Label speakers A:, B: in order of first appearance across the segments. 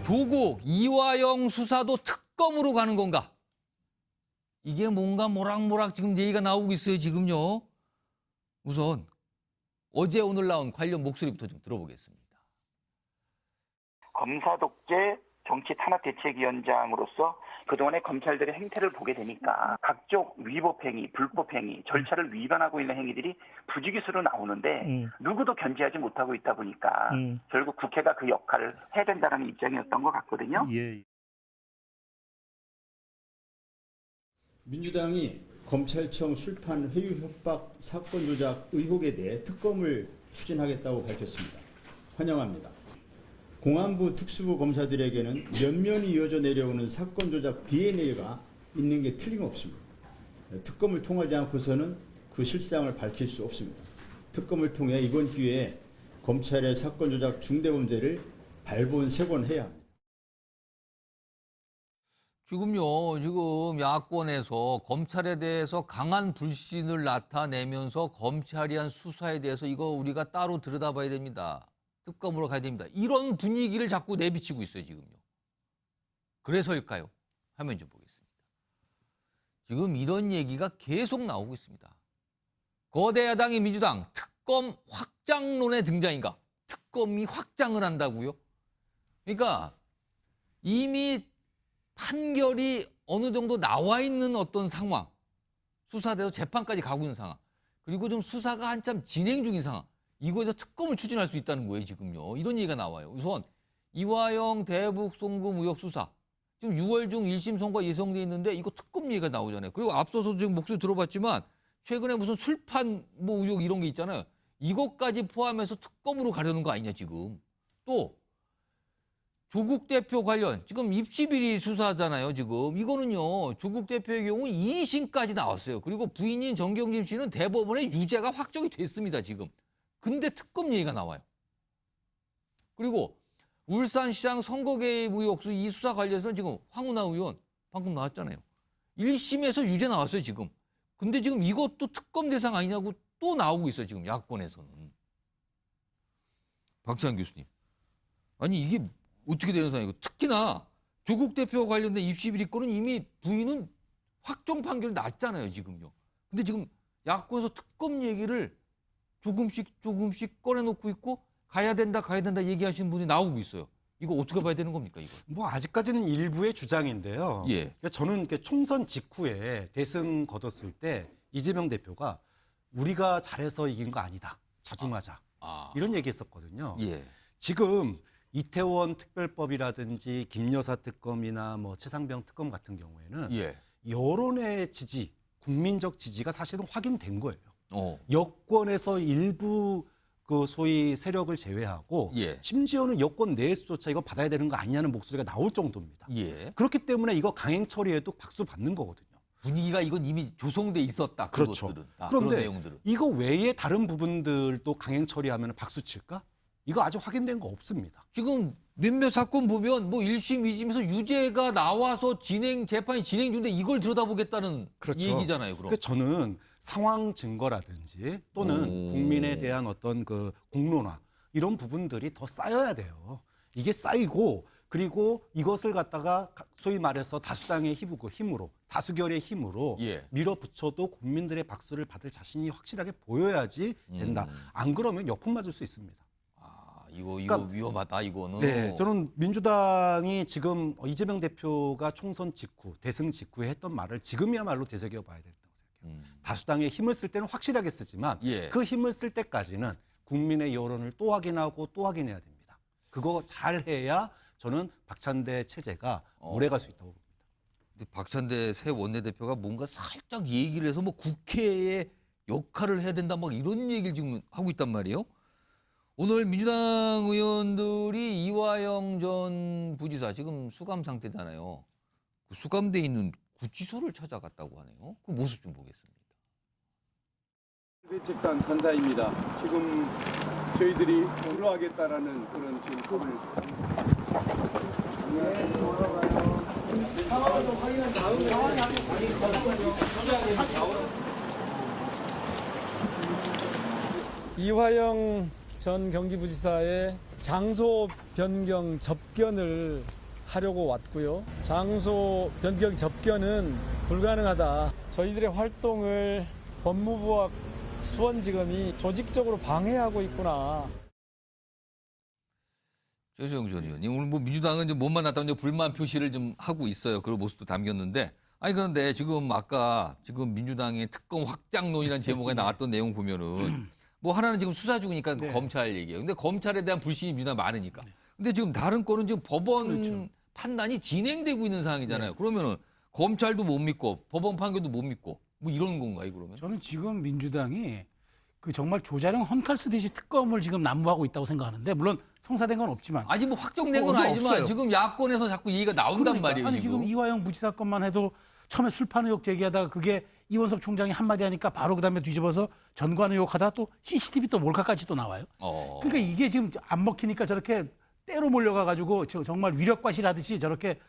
A: 조국, 이화영 수사도 특검으로 가는 건가? 이게 뭔가 모락모락 지금 얘기가 나오고 있어요, 지금요. 우선 어제 오늘 나온 관련 목소리부터 좀 들어보겠습니다.
B: 검사 독재 정치 탄압 대책위원장으로서 그동안의 검찰들의 행태를 보게 되니까 각종 위법 행위, 불법 행위, 절차를 위반하고 있는 행위들이 부지기수로 나오는데 누구도 견제하지 못하고 있다 보니까 결국 국회가 그 역할을 해야 된다는 입장이었던 것 같거든요.
C: 예.
D: 민주당이 검찰청 술판 회유 협박 사건 조작 의혹에 대해 특검을 추진하겠다고 밝혔습니다. 환영합니다. 공안부 특수부 검사들에게는 면면이 이어져 내려오는 사건 조작 DNA가 있는 게 틀림없습니다. 특검을 통하지 않고서는 그 실상을 밝힐 수 없습니다. 특검을 통해 이번 기회에 검찰의 사건 조작 중대범죄를 발본색원해야 합니다.
A: 지금 야권에서 검찰에 대해서 강한 불신을 나타내면서 검찰이 한 수사에 대해서 이거 우리가 따로 들여다봐야 됩니다. 특검으로 가야 됩니다. 이런 분위기를 자꾸 내비치고 있어요, 지금요. 그래서일까요? 화면 좀 보겠습니다. 지금 이런 얘기가 계속 나오고 있습니다. 거대 야당인 민주당 특검 확장론의 등장인가? 특검이 확장을 한다고요? 그러니까 이미 판결이 어느 정도 나와 있는 어떤 상황, 수사돼서 재판까지 가고 있는 상황, 그리고 좀 수사가 한참 진행 중인 상황, 이거에서 특검을 추진할 수 있다는 거예요, 지금요. 이런 얘기가 나와요. 우선 이화영 대북 송금 의혹 수사, 지금 6월 중 1심 선고가 예정돼 있는데 이거 특검 얘기가 나오잖아요. 그리고 앞서서 지금 목소리 들어봤지만 최근에 무슨 술판 뭐 의혹 이런 게 있잖아요. 이것까지 포함해서 특검으로 가려는 거 아니냐, 지금. 또 조국 대표 관련 지금 입시비리 수사잖아요, 지금. 이거는요, 조국 대표의 경우 2심까지 나왔어요. 그리고 부인인 정경심 씨는 대법원의 유죄가 확정이 됐습니다, 지금. 근데 특검 얘기가 나와요. 그리고 울산시장 선거 개입 의혹 이 수사 관련해서는 지금 황운하 의원 방금 나왔잖아요. 1심에서 유죄 나왔어요, 지금. 근데 지금 이것도 특검 대상 아니냐고 또 나오고 있어요, 지금 야권에서는. 박찬 교수님. 아니 이게 어떻게 되는 상황이고, 특히나 조국 대표와 관련된 입시비리 건은 이미 부인은 확정 판결이 났잖아요, 지금요. 근데 지금 야권에서 특검 얘기를 조금씩 꺼내놓고 있고 가야 된다 얘기하시는 분이 나오고 있어요. 이거 어떻게 봐야 되는 겁니까, 이거?
C: 뭐 아직까지는 일부의 주장인데요.
A: 예.
C: 그러니까 저는 총선 직후에 대승 거뒀을 때 이재명 대표가 우리가 잘해서 이긴 거 아니다. 자중하자. 이런 얘기했었거든요.
A: 예.
C: 지금 이태원 특별법이라든지 김여사 특검이나 뭐 최상병 특검 같은 경우에는
A: 예.
C: 여론의 지지, 국민적 지지가 사실은 확인된 거예요. 여권에서 일부 그 소위 세력을 제외하고
A: 예.
C: 심지어는 여권 내에서조차 이거 받아야 되는 거 아니냐는 목소리가 나올 정도입니다.
A: 예.
C: 그렇기 때문에 이거 강행 처리해도 박수 받는 거거든요.
A: 분위기가 이건 이미 조성돼 있었다.
C: 그렇죠.
A: 그것들은.
C: 그런데
A: 그런 내용들은.
C: 이거 외에 다른 부분들도 강행 처리하면 박수 칠까? 이거 아직 확인된 거 없습니다.
A: 지금 몇몇 사건 보면 뭐 1심, 2심에서 유죄가 나와서 재판이 진행 중인데 이걸 들여다보겠다는
C: 그렇죠.
A: 얘기잖아요, 그럼.
C: 그러니까 저는 상황 증거라든지 또는 국민에 대한 어떤 그 공론화 이런 부분들이 더 쌓여야 돼요. 이게 쌓이고 그리고 이것을 갖다가 소위 말해서 다수당의 힘으로 다수결의 힘으로
A: 예.
C: 밀어붙여도 국민들의 박수를 받을 자신이 확실하게 보여야지 된다. 안 그러면 역풍 맞을 수 있습니다.
A: 이거
C: 그러니까,
A: 위험하다, 이거는.
C: 네, 저는 민주당이 지금 이재명 대표가 총선 직후, 대승 직후에 했던 말을 지금이야말로 되새겨 봐야 된다고 생각해요. 다수당의 힘을 쓸 때는 확실하게 쓰지만
A: 예.
C: 그 힘을 쓸 때까지는 국민의 여론을 또 확인하고 또 확인해야 됩니다. 그거 잘 해야 저는 박찬대 체제가 오래 갈 수 있다고 봅니다.
A: 근데 박찬대 새 원내대표가 뭔가 살짝 얘기를 해서 뭐 국회의 역할을 해야 된다 막 이런 얘기를 지금 하고 있단 말이에요. 오늘 민주당 의원들이 이화영 전 부지사 지금 수감 상태잖아요. 그 수감돼 있는 구치소를 찾아갔다고 하네요. 그 모습 좀 보겠습니다.
E: 대책단 판사입니다. 지금 저희들이 들어가겠다라는 그런 지금 법을 상황을 좀 확인한 다음에
F: 이화영 전 경기부지사의 장소 변경 접견을 하려고 왔고요. 장소 변경 접견은 불가능하다. 저희들의 활동을 법무부와 수원지검이 조직적으로 방해하고 있구나.
A: 최수영 전 의원님, 오늘 뭐 민주당은 좀 못만 났다고 이제 불만 표시를 좀 하고 있어요. 그런 모습도 담겼는데, 아니 그런데 지금 아까 지금 민주당의 특검 확장론이라는 제목에 나왔던 내용 보면은 뭐 하나는 지금 수사 중이니까
G: 네.
A: 검찰 얘기예요. 근데 검찰에 대한 불신이 민주당 많으니까. 근데 지금 다른 거는 지금 법원
G: 그렇죠.
A: 판단이 진행되고 있는 상황이잖아요. 그러면은 검찰도 못 믿고 법원 판결도 못 믿고 뭐 이런 건가요, 그러면?
G: 저는 지금 민주당이 그 정말 조자룡 헌칼 쓰듯이 특검을 지금 난무하고 있다고 생각하는데 물론 성사된 건 없지만
A: 아직 뭐 확정된 건 아니지만
G: 없어요.
A: 지금 야권에서 자꾸 얘기가 나온단 말이에요.
G: 아니 지금 이화영 무지사 건만 해도 처음에 술판 의혹 제기하다가 그게 이원석 총장이 한마디 하니까 바로 그다음에 뒤집어서 전관 의혹하다 또 CCTV 또 몰카까지 또 나와요. 그러니까 이게 지금 안 먹히니까 저렇게 때로 몰려가가지고 정말 위력과실하듯이 저렇게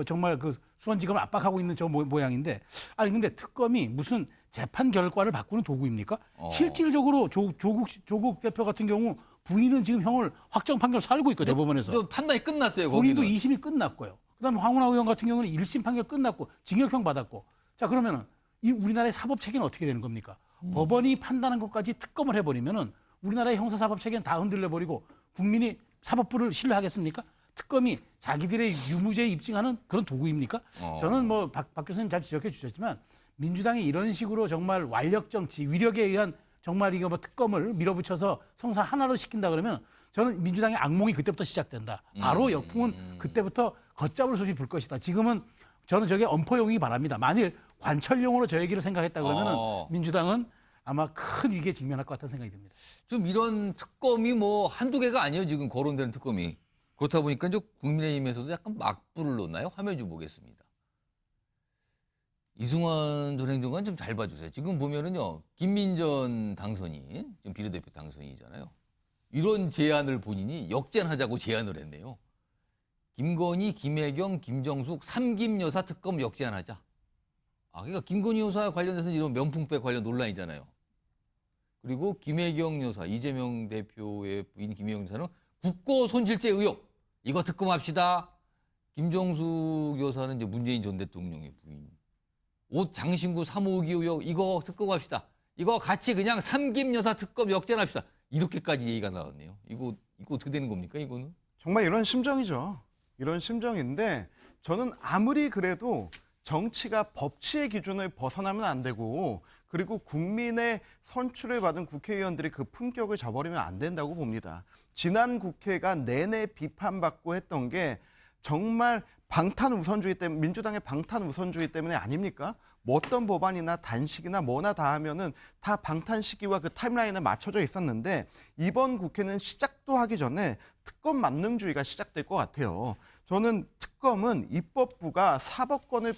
G: 정말 그 수원지검을 압박하고 있는 저 모양인데 아니 근데 특검이 무슨 재판 결과를 바꾸는 도구입니까? 실질적으로 조국 대표 같은 경우 부인은 지금 형을 확정 판결 살고 있고 대법원에서
A: 또 판단이 끝났어요.
G: 본인도
A: 거기는.
G: 2심이 끝났고요. 그다음에 황운하 의원 같은 경우는 1심 판결 끝났고 징역형 받았고 자 그러면은 이 우리나라의 사법 체계는 어떻게 되는 겁니까? 법원이 판단한 것까지 특검을 해버리면은 우리나라의 형사사법 체계는 다 흔들려 버리고 국민이 사법부를 신뢰하겠습니까? 특검이 자기들의 유무죄 입증하는 그런 도구입니까? 저는 뭐 박 교수님 잘 지적해 주셨지만 민주당이 이런 식으로 정말 완력 정치, 위력에 의한 정말 이거 뭐 특검을 밀어붙여서 성사 하나로 시킨다 그러면 저는 민주당의 악몽이 그때부터 시작된다. 바로 역풍은 그때부터 걷잡을 솥이 불 것이다. 지금은 저는 저게 엄포용이기 바랍니다. 만일 관철용으로 저 얘기를 생각했다 그러면은 민주당은 아마 큰 위기에 직면할 것 같다는 생각이 듭니다.
A: 좀 이런 특검이 뭐 한두 개가 아니에요. 지금 거론되는 특검이. 그렇다 보니까 이제 국민의힘에서도 약간 막불을 놓나요? 화면 좀 보겠습니다. 이승환 전 행정관 좀 잘 봐주세요. 지금 보면은요, 김민전 당선인, 지금 비례대표 당선인이잖아요. 이런 제안을 본인이 역전하자고 제안을 했네요. 김건희, 김혜경, 김정숙 3김 여사 특검 역제안하자. 그러니까 김건희 여사 관련해서는 이런 명품백 관련 논란이잖아요. 그리고 김혜경 여사, 이재명 대표의 부인 김혜경 여사는 국고 손실죄 의혹. 이거 특검합시다. 김정숙 여사는 이제 문재인 전 대통령의 부인. 옷 장신구 3호기 의혹. 이거 특검합시다. 이거 같이 그냥 3김 여사 특검 역전합시다. 이렇게까지 얘기가 나왔네요. 이거 어떻게 되는 겁니까, 이거는?
H: 정말 이런 심정이죠. 이런 심정인데 저는 아무리 그래도 정치가 법치의 기준을 벗어나면 안 되고 그리고 국민의 선출을 받은 국회의원들이 그 품격을 저버리면 안 된다고 봅니다. 지난 국회가 내내 비판받고 했던 게 정말 방탄 우선주의 때문에 민주당의 방탄 우선주의 때문에 아닙니까? 뭐 어떤 법안이나 단식이나 뭐나 다 하면은 다 방탄 시기와 그 타임라인에 맞춰져 있었는데 이번 국회는 시작도 하기 전에 특검 만능주의가 시작될 것 같아요. 저는 특검은 입법부가 사법권을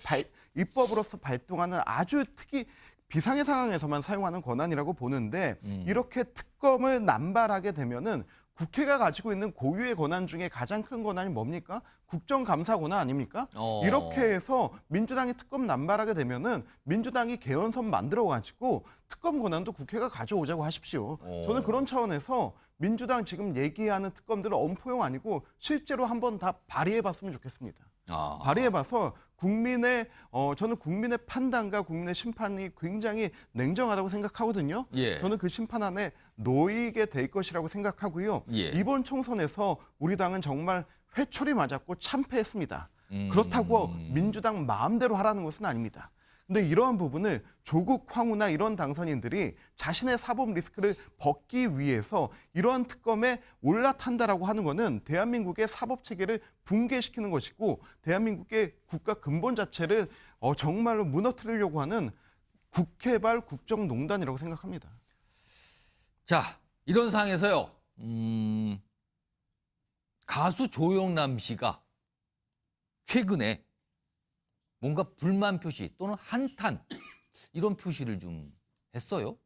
H: 입법으로서 발동하는 아주 특히 비상의 상황에서만 사용하는 권한이라고 보는데 이렇게 특검을 남발하게 되면은 국회가 가지고 있는 고유의 권한 중에 가장 큰 권한이 뭡니까? 국정감사 권한 아닙니까? 이렇게 해서 민주당이 특검 남발하게 되면은 민주당이 개헌선 만들어가지고 특검 권한도 국회가 가져오자고 하십시오. 저는 그런 차원에서 민주당 지금 얘기하는 특검들은 엄포용 아니고 실제로 한번 다 발의해봤으면 좋겠습니다. 발의해봐서 저는 국민의 판단과 국민의 심판이 굉장히 냉정하다고 생각하거든요. 저는 그 심판 안에 놓이게 될 것이라고 생각하고요. 이번 총선에서 우리 당은 정말 회초리 맞았고 참패했습니다. 그렇다고 민주당 마음대로 하라는 것은 아닙니다. 근데 이러한 부분을 조국, 황운하 이런 당선인들이 자신의 사법 리스크를 벗기 위해서 이러한 특검에 올라탄다라고 하는 것은 대한민국의 사법 체계를 붕괴시키는 것이고 대한민국의 국가 근본 자체를 정말로 무너뜨리려고 하는 국회발 국정농단이라고 생각합니다.
A: 자, 이런 상황에서요. 가수 조영남 씨가 최근에 뭔가 불만 표시 또는 한탄 이런 표시를 좀 했어요.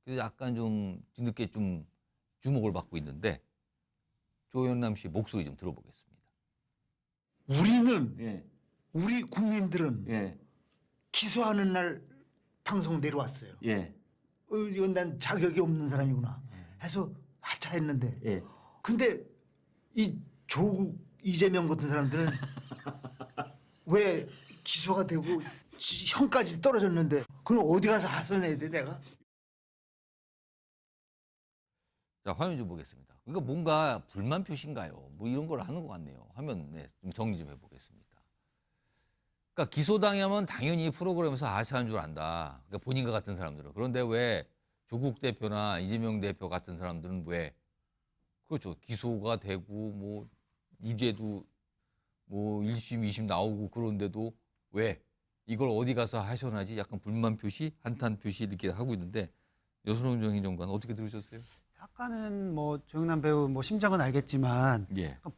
A: 그래서 약간 좀 뒤늦게 좀 주목을 받고 있는데 조영남 씨 목소리 좀 들어보겠습니다.
I: 우리는 우리 국민들은 기소하는 날 방송 내려왔어요. 이건 난 자격이 없는 사람이구나 해서 하차했는데 근데 이 조국 이재명 같은 사람들은 왜 기소가 되고 형까지 떨어졌는데 그럼 어디 가서 하소연해야 돼 내가?
A: 자, 화면 좀 보겠습니다. 이거 뭔가 불만 표시인가요? 뭐 이런 걸 하는 것 같네요. 화면 좀 정리 좀 해보겠습니다. 그러니까 기소당하면 당연히 프로그램에서 하차한 줄 안다. 그러니까 본인과 같은 사람들은. 그런데 왜 조국 대표나 이재명 대표 같은 사람들은 왜 그렇죠. 기소가 되고 뭐 유죄도 뭐 1심, 2심 나오고 그런데도 왜 이걸 어디 가서 하셔야지 약간 불만 표시, 한탄 표시 이렇게 하고 있는데 여순홍 행정관 어떻게 들으셨어요?
J: 약간은 뭐 조영남 배우 뭐 심정은 알겠지만
A: 예.
J: 약간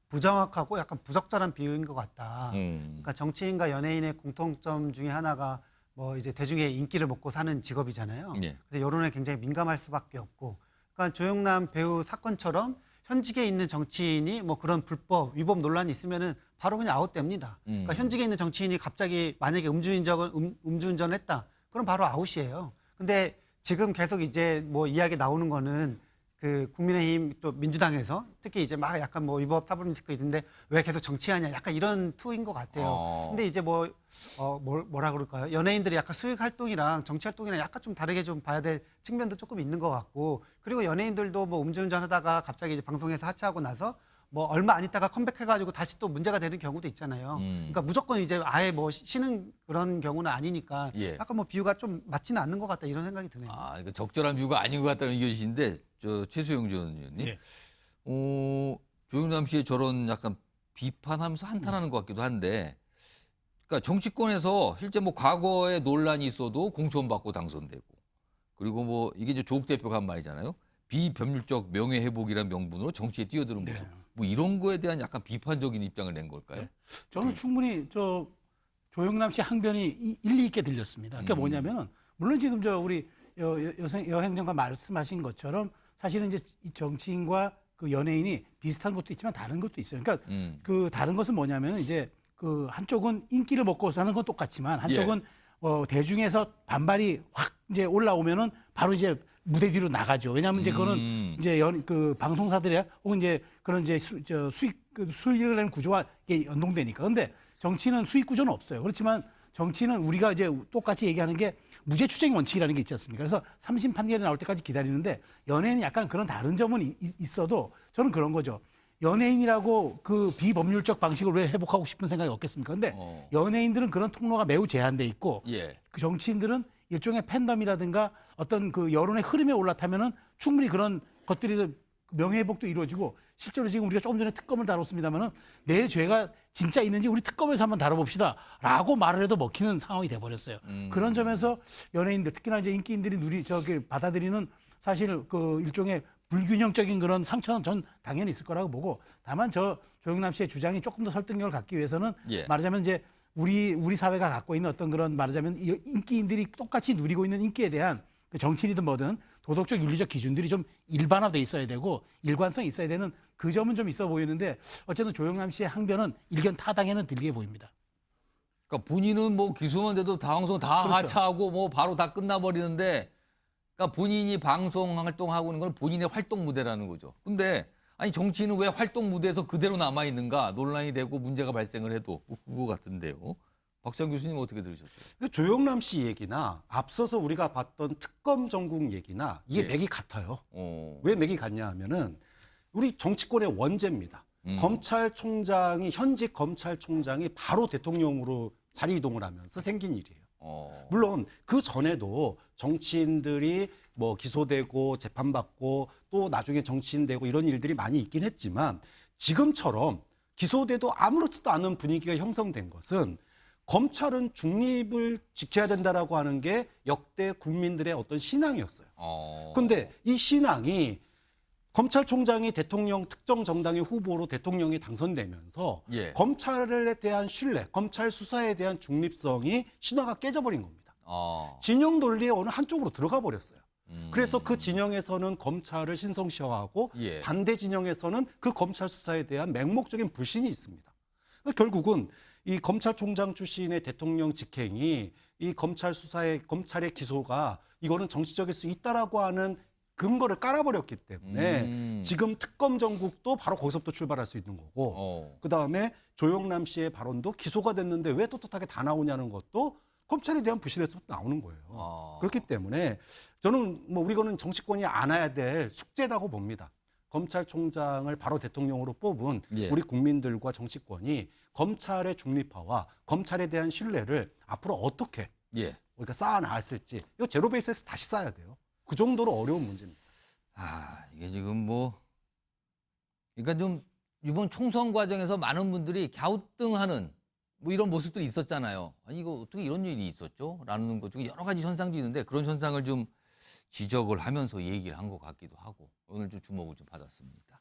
J: 부정확하고 약간 부적절한 비유인 것 같다. 그러니까 정치인과 연예인의 공통점 중에 하나가 뭐 이제 대중의 인기를 먹고 사는 직업이잖아요.
A: 예.
J: 그래서 여론에 굉장히 민감할 수밖에 없고, 그러니까 조영남 배우 사건처럼 현직에 있는 정치인이 뭐 그런 불법 위법 논란이 있으면은 바로 그냥 아웃됩니다. 그러니까 현직에 있는 정치인이 갑자기 만약에 음주운전을 했다, 그럼 바로 아웃이에요. 근데 지금 계속 이제 뭐 이야기 나오는 거는 그 국민의힘 또 민주당에서 특히 이제 막 약간 뭐 위법 타블로 리스크 있는데 왜 계속 정치하냐 약간 이런 투인 것 같아요. 근데 이제 뭐라 그럴까요? 연예인들이 약간 수익 활동이랑 정치 활동이랑 약간 좀 다르게 좀 봐야 될 측면도 조금 있는 것 같고, 그리고 연예인들도 뭐 음주운전 하다가 갑자기 이제 방송에서 하차하고 나서 뭐 얼마 안 있다가 컴백해가지고 다시 또 문제가 되는 경우도 있잖아요. 그러니까 무조건 이제 아예 뭐 쉬는 그런 경우는 아니니까
A: 예.
J: 약간 뭐 비유가 좀 맞지는 않는 것 같다 이런 생각이 드네요.
A: 아, 이거 적절한 비유가 아닌 것 같다는 의견이신데, 저 최수영 전 의원님,
G: 예.
A: 조영남 씨의 저런 약간 비판하면서 한탄하는 것 같기도 한데, 그러니까 정치권에서 실제 뭐 과거에 논란이 있어도 공천받고 당선되고, 그리고 뭐 이게 이제 조국 대표가 한 말이잖아요. 비법률적 명예회복이라는 명분으로 정치에 뛰어드는 모습. 뭐 이런 거에 대한 약간 비판적인 입장을 낸 걸까요?
G: 저는 충분히 조영남 씨 항변이 일리 있게 들렸습니다. 그러니까 뭐냐면은 물론 지금 우리 여행정관 말씀하신 것처럼 사실은 이제 이 정치인과 그 연예인이 비슷한 것도 있지만 다른 것도 있어요. 그러니까 그 다른 것은 뭐냐면 이제 그 한쪽은 인기를 먹고 사는 건 똑같지만 한쪽은 대중에서 반발이 확 이제 올라오면은 바로 이제 무대 뒤로 나가죠. 왜냐하면 이제 그거는 이제 그 방송사들이야 혹은 이제 그런 이제 수익을 내는 구조와 이게 연동되니까. 근데 정치는 수익 구조는 없어요. 그렇지만 정치는 우리가 이제 똑같이 얘기하는 게 무죄 추정 원칙이라는 게 있지 않습니까? 그래서 3심 판결이 나올 때까지 기다리는데 연예인은 약간 그런 다른 점은 있어도 저는 그런 거죠. 연예인이라고 그 비법률적 방식을 왜 회복하고 싶은 생각이 없겠습니까? 근데 연예인들은 그런 통로가 매우 제한돼 있고 그 정치인들은 일종의 팬덤이라든가 어떤 그 여론의 흐름에 올라타면은 충분히 그런 것들이 명예회복도 이루어지고, 실제로 지금 우리가 조금 전에 특검을 다뤘습니다만은 내 죄가 진짜 있는지 우리 특검에서 한번 다뤄봅시다라고 말을 해도 먹히는 상황이 돼버렸어요. 그런 점에서 연예인들 특히나 이제 인기인들이 받아들이는 사실 그 일종의 불균형적인 그런 상처는 전 당연히 있을 거라고 보고, 다만 조영남 씨의 주장이 조금 더 설득력을 갖기 위해서는 말하자면 이제 우리 사회가 갖고 있는 어떤 그런 말하자면 인기인들이 똑같이 누리고 있는 인기에 대한 그 정치인이든 뭐든 도덕적 윤리적 기준들이 좀 일반화돼 있어야 되고 일관성이 있어야 되는 그 점은 좀 있어 보이는데, 어쨌든 조영남 씨의 항변은 일견 타당에는 들리게 보입니다.
A: 그러니까 본인은 뭐 기소만 돼도 방송 다
G: 그렇죠.
A: 하차하고 뭐 바로 다 끝나버리는데, 그러니까 본인이 방송 활동하고 있는 건 본인의 활동 무대라는 거죠. 근데 아니 정치인은 왜 활동 무대에서 그대로 남아 있는가? 논란이 되고 문제가 발생을 해도 그거 같은데요. 박찬 교수님 어떻게 들으셨어요?
C: 조영남 씨 얘기나 앞서서 우리가 봤던 특검 전국 얘기나 이게 맥이 같아요. 왜 맥이 같냐 하면은 우리 정치권의 원죄입니다. 검찰총장이 현직 검찰총장이 바로 대통령으로 자리 이동을 하면서 생긴 일이에요. 물론 그 전에도 정치인들이 뭐 기소되고 재판받고 또 나중에 정치인 되고 이런 일들이 많이 있긴 했지만, 지금처럼 기소돼도 아무렇지도 않은 분위기가 형성된 것은 검찰은 중립을 지켜야 된다라고 하는 게 역대 국민들의 어떤 신앙이었어요. 그런데 이 신앙이 검찰총장이 대통령 특정 정당의 후보로 대통령이 당선되면서 검찰에 대한 신뢰, 검찰 수사에 대한 중립성이 신화가 깨져버린 겁니다. 진영 논리의 어느 한쪽으로 들어가 버렸어요. 그래서 그 진영에서는 검찰을 신성시하고 반대 진영에서는 그 검찰 수사에 대한 맹목적인 불신이 있습니다. 결국은 이 검찰총장 출신의 대통령 직행이 이 검찰 수사의 검찰의 기소가 이거는 정치적일 수 있다라고 하는 근거를 깔아버렸기 때문에 지금 특검 전국도 바로 거기서부터 출발할 수 있는 거고 그다음에 조영남 씨의 발언도 기소가 됐는데 왜 떳떳하게 다 나오냐는 것도 검찰에 대한 부실에서 나오는 거예요. 그렇기 때문에 저는 뭐 우리는 정치권이 안아야 될 숙제라고 봅니다. 검찰총장을 바로 대통령으로 뽑은 우리 국민들과 정치권이 검찰의 중립화와 검찰에 대한 신뢰를 앞으로 어떻게 우리가 쌓아 나갔을지 이거 제로 베이스에서 다시 쌓아야 돼요. 그 정도로 어려운 문제입니다.
A: 이게 지금 뭐 그러니까 좀 이번 총선 과정에서 많은 분들이 갸우뚱하는 뭐 이런 모습들이 있었잖아요. 아니 이거 어떻게 이런 일이 있었죠? 라는 것 중에 여러 가지 현상도 있는데 그런 현상을 좀 지적을 하면서 얘기를 한 것 같기도 하고 오늘 좀 주목을 좀 받았습니다.